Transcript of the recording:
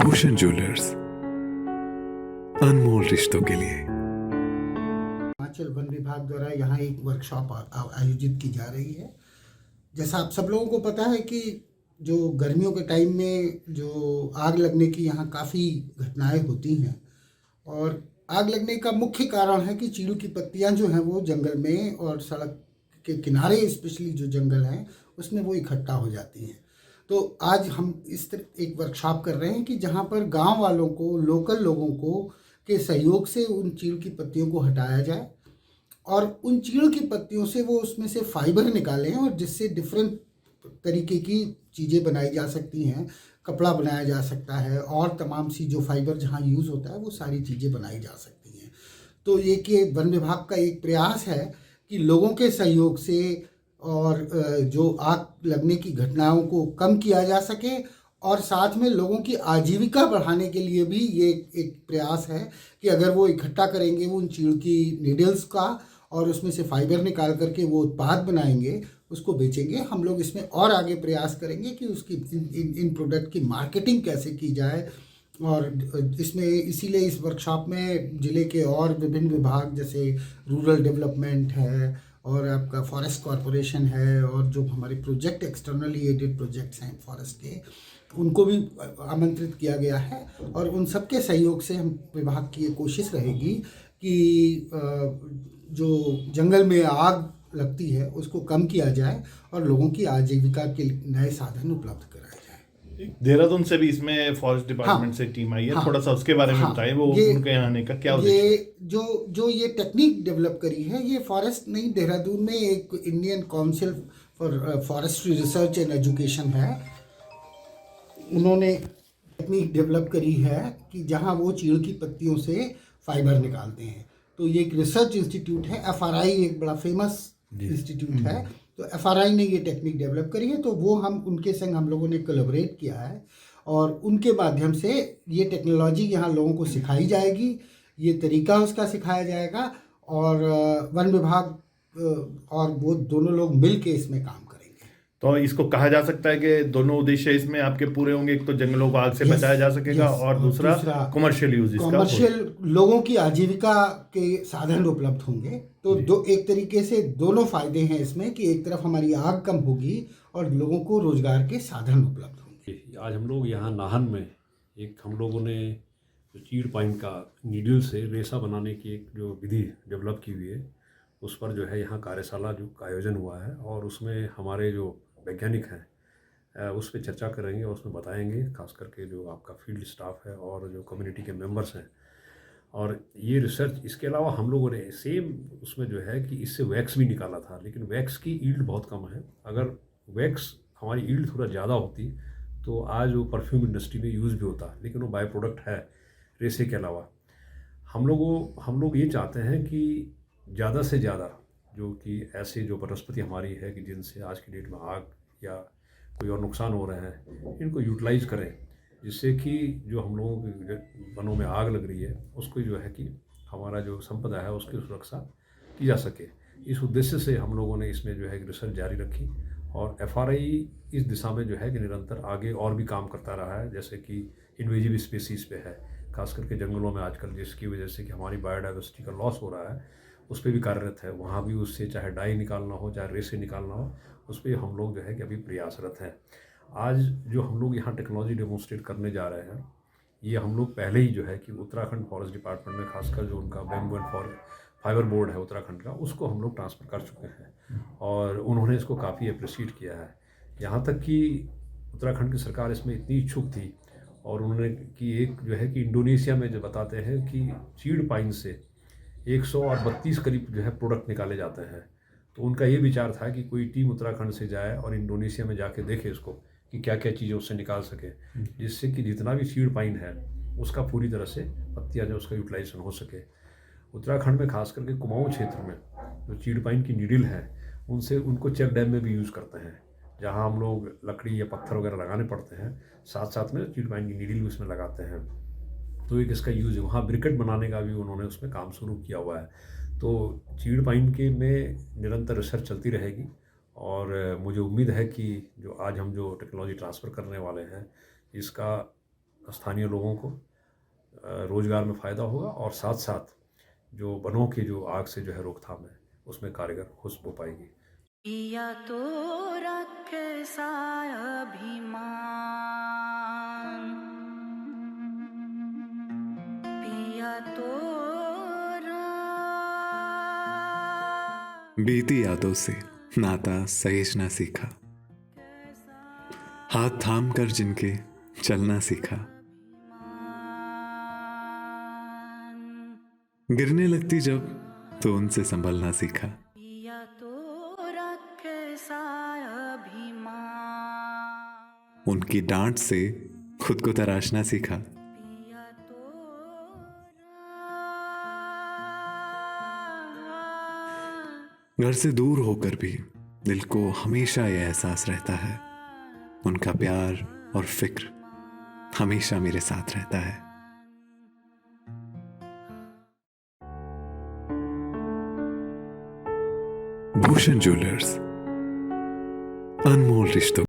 Bhushan jewellers, अनमोल रिश्तों के लिए। हिमाचल वन विभाग द्वारा यहाँ एक वर्कशॉप आयोजित की जा रही है। जैसा आप सब लोगों को पता है कि जो गर्मियों के टाइम में जो आग लगने की यहाँ काफ़ी घटनाएं होती हैं, और आग लगने का मुख्य कारण है कि चीड़ की पत्तियाँ जो हैं वो जंगल में और सड़क के किनारे स्पेशली जो जंगल हैं उसमें वो इकट्ठा हो जाती हैं। तो आज हम इस तरह एक वर्कशॉप कर रहे हैं कि जहाँ पर गांव वालों को, लोकल लोगों को के सहयोग से उन चीड़ की पत्तियों को हटाया जाए और उन चीड़ की पत्तियों से वो उसमें से फाइबर निकालें और जिससे डिफरेंट तरीके की चीज़ें बनाई जा सकती हैं। कपड़ा बनाया जा सकता है और तमाम सी जो फाइबर जहाँ यूज़ होता है वो सारी चीज़ें बनाई जा सकती हैं। तो ये कि वन विभाग का एक प्रयास है कि लोगों के सहयोग से और जो आग लगने की घटनाओं को कम किया जा सके, और साथ में लोगों की आजीविका बढ़ाने के लिए भी ये एक प्रयास है कि अगर वो इकट्ठा करेंगे उन चीड़ की नीडल्स का और उसमें से फाइबर निकाल करके वो उत्पाद बनाएंगे, उसको बेचेंगे। हम लोग इसमें और आगे प्रयास करेंगे कि उसकी इन प्रोडक्ट की मार्केटिंग कैसे की जाए। और इसमें इसीलिए इस वर्कशॉप में ज़िले के और विभिन्न विभाग जैसे रूरल डेवलपमेंट है और आपका फॉरेस्ट कॉरपोरेशन है और जो हमारे प्रोजेक्ट एक्सटर्नली एडेड प्रोजेक्ट्स हैं फॉरेस्ट के, उनको भी आमंत्रित किया गया है। और उन सबके सहयोग से हम विभाग की ये कोशिश रहेगी कि जो जंगल में आग लगती है उसको कम किया जाए और लोगों की आजीविका के नए साधन उपलब्ध कराए जाए। देहरादून से भी इसमें फॉरेस्ट डिपार्टमेंट से टीम आई है। हाँ, थोड़ा सा उसके बारे में बताएं, वो उनके यहाँ आने का क्या उद्देश्य है? ये जो ये टेक्निक डेवलप करी है, ये फॉरेस्ट नहीं, देहरादून में एक Indian council for forestry research and education है, उन्होंने टेक्निक डेवलप करी है कि जहाँ वो चीड़ की पत्तियों से फाइबर निकालते हैं। तो ये एक रिसर्च इंस्टीट्यूट है, एफआरआई एक बड़ा फेमस इंस्टीट्यूट है। तो एफआरआई ने ये टेक्निक डेवलप करी है, तो वो हम उनके संग हम लोगों ने कोलैबोरेट किया है और उनके माध्यम से ये टेक्नोलॉजी यहाँ लोगों को सिखाई जाएगी, ये तरीका उसका सिखाया जाएगा और वन विभाग और वो दोनों लोग मिल के इसमें काम करेंगे। तो इसको कहा जा सकता है कि दोनों उद्देश्य इसमें आपके पूरे होंगे। एक तो जंगलों को आग से बचाया जा सकेगा और दूसरा कमर्शियल यूज, इसका कमर्शियल लोगों की आजीविका के साधन उपलब्ध होंगे। तो एक तरीके से दोनों फायदे हैं इसमें कि एक तरफ हमारी आग कम होगी और लोगों को रोजगार के साधन उपलब्ध होंगे। आज हम लोग यहाँ नाहन में हम लोगों ने जो चीड़ पाइन का नीडल से रेशा बनाने की एक जो विधि डेवलप की हुई है, उस पर जो है यहाँ कार्यशाला जो का आयोजन हुआ है और उसमें हमारे जो वैज्ञानिक हैं उस पर चर्चा करेंगे और उसमें बताएंगे, खास करके जो आपका फील्ड स्टाफ है और जो कम्युनिटी के मेंबर्स हैं। और ये रिसर्च, इसके अलावा हम लोगों ने सेम उसमें जो है कि इससे वैक्स भी निकाला था, लेकिन वैक्स की ईल्ड बहुत कम है। अगर वैक्स हमारी ईल्ड थोड़ा ज़्यादा होती तो आज वो परफ्यूम इंडस्ट्री में यूज़ भी होता, लेकिन वो बाय प्रोडक्ट है रेशे के अलावा। हम लोग ये चाहते हैं कि ज़्यादा से ज़्यादा जो कि ऐसे जो वनस्पति हमारी है कि जिनसे आज की डेट में आग या कोई और नुकसान हो रहे हैं, इनको यूटिलाइज करें, जिससे कि जो हम लोगों के वनों में आग लग रही है उसको जो है कि हमारा जो संपदा है उसकी सुरक्षा की जा सके। इस उद्देश्य से हम लोगों ने इसमें जो है रिसर्च जारी रखी और एफआरआई इस दिशा में जो है कि निरंतर आगे और भी काम करता रहा है। जैसे कि इन्वेजिव स्पीसीज़ पे है, खास करके जंगलों में आजकल जिसकी वजह से कि हमारी बायोडाइवर्सिटी का लॉस हो रहा है, उस पर भी कार्यरत है। वहाँ भी उससे चाहे डाई निकालना हो चाहे रेसे निकालना हो, उस पर हम लोग जो है कि अभी प्रयासरत हैं। आज जो हम लोग यहाँ टेक्नोलॉजी डेमोन्स्ट्रेट करने जा रहे हैं, ये हम लोग पहले ही जो है कि उत्तराखंड फॉरेस्ट डिपार्टमेंट में खासकर जो उनका बैम्बू एंड फाइबर बोर्ड है उत्तराखंड का, उसको हम लोग ट्रांसफ़र कर चुके हैं और उन्होंने इसको काफ़ी अप्रिशिएट किया है। यहाँ तक कि उत्तराखंड की सरकार इसमें इतनी इच्छुक थी और उन्होंने कि एक जो है कि इंडोनेशिया में जो बताते हैं कि चीड़ पाइन से 132 करीब जो है प्रोडक्ट निकाले जाते हैं। तो उनका ये विचार था कि कोई टीम उत्तराखंड से जाए और इंडोनेशिया में जाके देखे इसको कि क्या क्या चीज़ें उससे निकाल सके, जिससे कि जितना भी चीड़ पाइन है उसका पूरी तरह से पत्तियाँ जो उसका यूटिलाइजेशन हो सके। उत्तराखंड में खास करके कुमाऊँ क्षेत्र में जो चीड़ पाइन की नीडल है उनको चेक डैम में भी यूज़ करते हैं, जहाँ हम लोग लकड़ी या पत्थर वगैरह लगाने पड़ते हैं, साथ साथ में चीड़ पाइन की नीडल भी उसमें लगाते हैं। तो एक इसका यूज़ है। वहाँ ब्रिकेट बनाने का भी उन्होंने उसमें काम शुरू किया हुआ है। तो चीड़ पाइन के में निरंतर रिसर्च चलती रहेगी और मुझे उम्मीद है कि जो आज हम जो टेक्नोलॉजी ट्रांसफ़र करने वाले हैं, इसका स्थानीय लोगों को रोजगार में फ़ायदा होगा और साथ साथ जो वनों की जो आग से जो है रोकथाम है उसमें कारगर हो पाएगी। पिया तो रखे सा अभिमान, पिया तो बीती यादों से नाता सहेजना सीखा, हाथ थाम कर जिनके चलना सीखा, गिरने लगती जब तो उनसे संभलना सीखा। पिया तो रखे सा अभिमान, उनकी डांट से खुद को तराशना सीखा। पिया तो घर से दूर होकर भी दिल को हमेशा यह एहसास रहता है, उनका प्यार और फिक्र हमेशा मेरे साथ रहता है। भूषण ज्वेलर्स, अनमोल रिश्तों